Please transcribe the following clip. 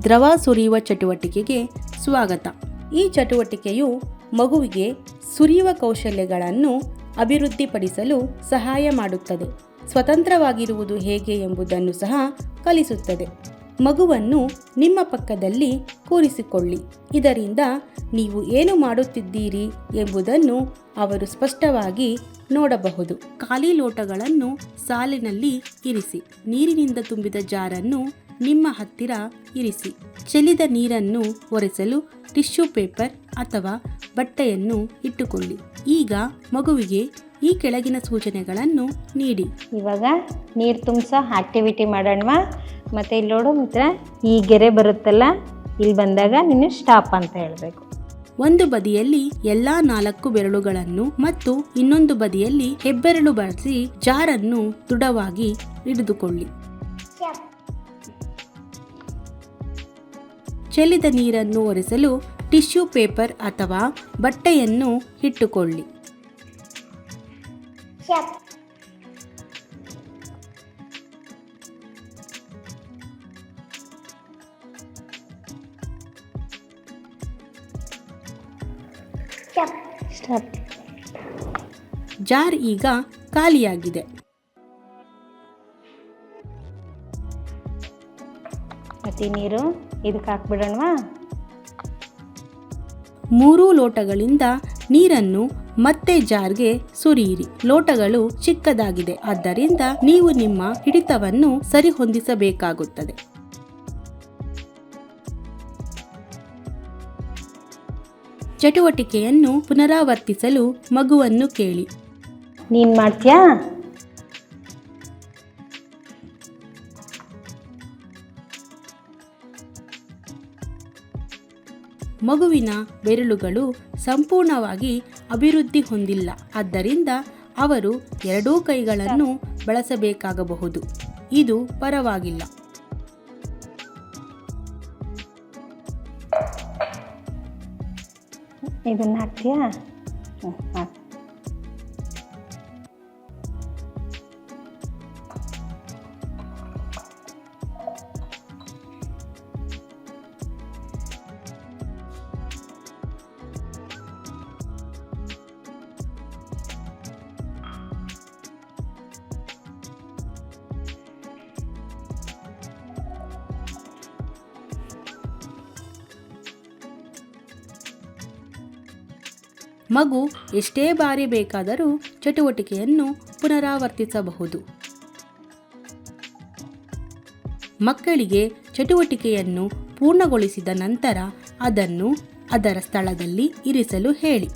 ದ್ರವ ಸುರಿಯುವ ಚಟುವಟಿಕೆಗೆ ಸ್ವಾಗತ. ಈ ಚಟುವಟಿಕೆಯು ಮಗುವಿಗೆ ಸುರಿಯುವ ಕೌಶಲ್ಯಗಳನ್ನು ಅಭಿವೃದ್ಧಿಪಡಿಸಲು ಸಹಾಯ ಮಾಡುತ್ತದೆ. ಸ್ವತಂತ್ರವಾಗಿರುವುದು ಹೇಗೆ ಎಂಬುದನ್ನು ಸಹ ಕಲಿಸುತ್ತದೆ. ಮಗುವನ್ನು ನಿಮ್ಮ ಪಕ್ಕದಲ್ಲಿ ಕೂರಿಸಿಕೊಳ್ಳಿ. ಇದರಿಂದ ನೀವು ಏನು ಮಾಡುತ್ತಿದ್ದೀರಿ ಎಂಬುದನ್ನು ಅವರು ಸ್ಪಷ್ಟವಾಗಿ ನೋಡಬಹುದು. ಖಾಲಿ ಲೋಟಗಳನ್ನು ಸಾಲಿನಲ್ಲಿ ಇರಿಸಿ. ನೀರಿನಿಂದ ತುಂಬಿದ ಜಾರನ್ನು ನಿಮ್ಮ ಹತ್ತಿರ ಇರಿಸಿ. ಚೆಲ್ಲಿದ ನೀರನ್ನು ಒರೆಸಲು ಟಿಶ್ಯೂ ಪೇಪರ್ ಅಥವಾ ಬಟ್ಟೆಯನ್ನು ಇಟ್ಟುಕೊಳ್ಳಿ. ಈಗ ಮಗುವಿಗೆ ಈ ಕೆಳಗಿನ ಸೂಚನೆಗಳನ್ನು ನೀಡಿ. ಇವಾಗ ನೀರು ತುಂಬಿಸೋ ಆಕ್ಟಿವಿಟಿ ಮಾಡೋಣವಾ? ಮತ್ತು ಇಲ್ಲಿ ನೋಡು ಮಿತ್ರ, ಈ ಗೆರೆ ಬರುತ್ತಲ್ಲ, ಇಲ್ಲಿ ಬಂದಾಗ ನೀನು ಸ್ಟಾಪ್ ಅಂತ ಹೇಳಬೇಕು. ಒಂದು ಬದಿಯಲ್ಲಿ ಎಲ್ಲಾ 4 ಬೆರಳುಗಳನ್ನು ಮತ್ತು ಇನ್ನೊಂದು ಬದಿಯಲ್ಲಿ ಹೆಬ್ಬೆರಳು ಬಳಸಿ ಜಾರನ್ನು ದೃಢವಾಗಿ ಹಿಡಿದುಕೊಳ್ಳಿ. ಚೆಲ್ಲಿದ ನೀರನ್ನು ಒರೆಸಲು ಟಿಶ್ಯೂ ಪೇಪರ್ ಅಥವಾ ಬಟ್ಟೆಯನ್ನು ಇಟ್ಟುಕೊಳ್ಳಿ. ಜಾರ್ ಈಗ ಖಾಲಿಯಾಗಿದೆ. ಮತ್ತೆ ನೀರು ಇದಕ್ಕೆ ಹಾಕ್ಬಿಡೋಣವಾ? 3 ಲೋಟಗಳಿಂದ ನೀರನ್ನು ಮತ್ತೆ ಜಾರ್ಗೆ ಸುರಿಯಿರಿ. ಲೋಟಗಳು ಚಿಕ್ಕದಾಗಿದೆ, ಆದ್ದರಿಂದ ನೀವು ನಿಮ್ಮ ಹಿಡಿತವನ್ನು ಸರಿಹೊಂದಿಸಬೇಕಾಗುತ್ತದೆ. ಚಟುವಟಿಕೆಯನ್ನು ಪುನರಾವರ್ತಿಸಲು ಮಗುವನ್ನು ಕೇಳಿ. ನೀನು ಮಾಡ್ತೀಯಾ? ಮಗುವಿನ ಬೆರಳುಗಳು ಸಂಪೂರ್ಣವಾಗಿ ಅಭಿವೃದ್ಧಿ ಹೊಂದಿಲ್ಲ, ಆದ್ದರಿಂದ ಅವರು 2 ಕೈಗಳನ್ನು ಬಳಸಬೇಕಾಗಬಹುದು. ಇದು ಪರವಾಗಿಲ್ಲ. ಇದನ್ನ ಹಾಕ್ತೀಯಾ? ಮಗು ಎಷ್ಟೇ ಬಾರಿ ಬೇಕಾದರೂ ಚಟುವಟಿಕೆಯನ್ನು ಪುನರಾವರ್ತಿಸಬಹುದು. ಮಕ್ಕಳಿಗೆ ಚಟುವಟಿಕೆಯನ್ನು ಪೂರ್ಣಗೊಳಿಸಿದ ನಂತರ ಅದನ್ನು ಅದರ ಸ್ಥಳದಲ್ಲಿ ಇರಿಸಲು ಹೇಳಿ.